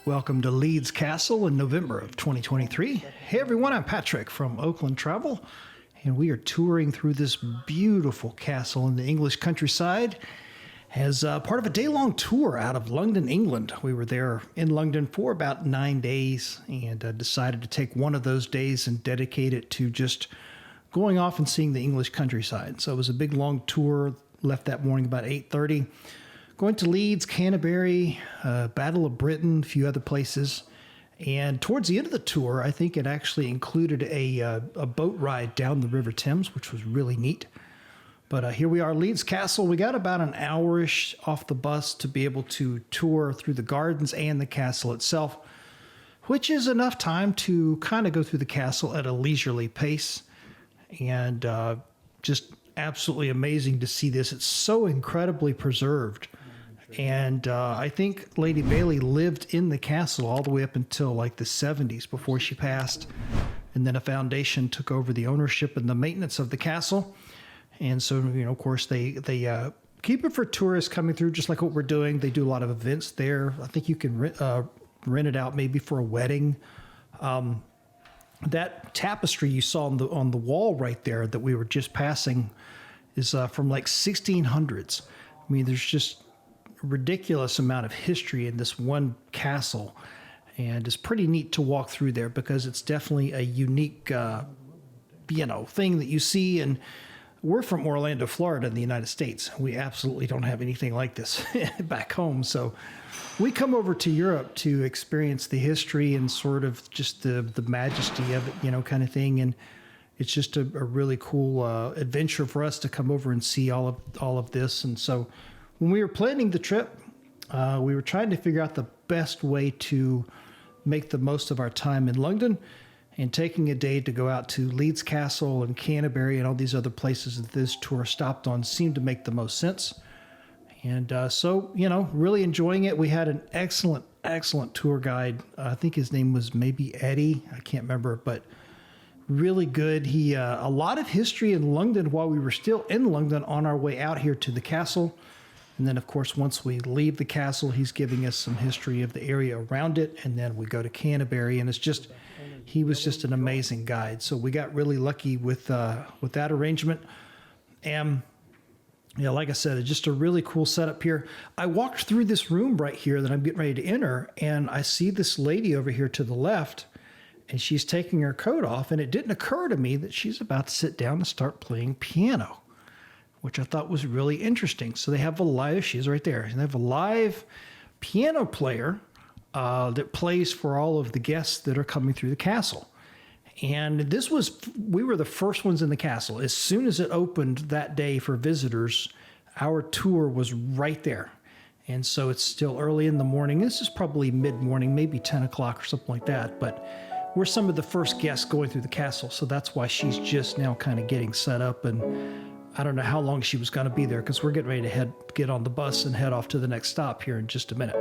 Welcome to Leeds Castle in November of 2023. Hey everyone, I'm Patrick from Oakland Travel, and we are touring through this beautiful castle in the English countryside as part of a day-long tour out of London, England. We were there in London for about 9 days and decided to take one of those days and dedicate it to just going off and seeing the English countryside. So it was a big long tour, left that morning about 8:30. Going to Leeds, Canterbury, Battle of Britain, a few other places. And towards the end of the tour, I think it actually included a boat ride down the River Thames, which was really neat. But here we are, Leeds Castle. We got about an hour-ish off the bus to be able to tour through the gardens and the castle itself, which is enough time to kind of go through the castle at a leisurely pace. And just absolutely amazing to see this. It's so incredibly preserved. And I think Lady Bailey lived in the castle all the way up until like the 70s before she passed. And then a foundation took over the ownership and the maintenance of the castle. And so, of course, they keep it for tourists coming through, just like what we're doing. They do a lot of events there. I think you can rent it out maybe for a wedding. That tapestry you saw on the wall right there that we were just passing is from like 1600s. I mean, there's just a ridiculous amount of history in this one castle, and it's pretty neat to walk through there because it's definitely a unique, thing that you see. And we're from Orlando, Florida, in the United States. We absolutely don't have anything like this back home. So we come over to Europe to experience the history and sort of just the majesty of it, kind of thing. And it's just a really cool adventure for us to come over and see all of this. And so when we were planning the trip, we were trying to figure out the best way to make the most of our time in London, and taking a day to go out to Leeds Castle and Canterbury and all these other places that this tour stopped on seemed to make the most sense. And so, really enjoying it. We had an excellent tour guide. I think his name was maybe Eddie. I can't remember, but really good. He a lot of history in London while we were still in London on our way out here to the castle. And then, of course, once we leave the castle, he's giving us some history of the area around it. And then we go to Canterbury, and he was just an amazing guide. So we got really lucky with that arrangement. And like I said, it's just a really cool setup here. I walked through this room right here that I'm getting ready to enter, and I see this lady over here to the left, and she's taking her coat off, and it didn't occur to me that she's about to sit down and start playing piano, which I thought was really interesting. So they have she's right there, and they have a live piano player that plays for all of the guests that are coming through the castle. And we were the first ones in the castle. As soon as it opened that day for visitors, our tour was right there. And so it's still early in the morning. This is probably mid-morning, maybe 10 o'clock or something like that. But we're some of the first guests going through the castle. So that's why she's just now kind of getting set up. And I don't know how long she was going to be there, because we're getting ready to get on the bus and head off to the next stop here in just a minute.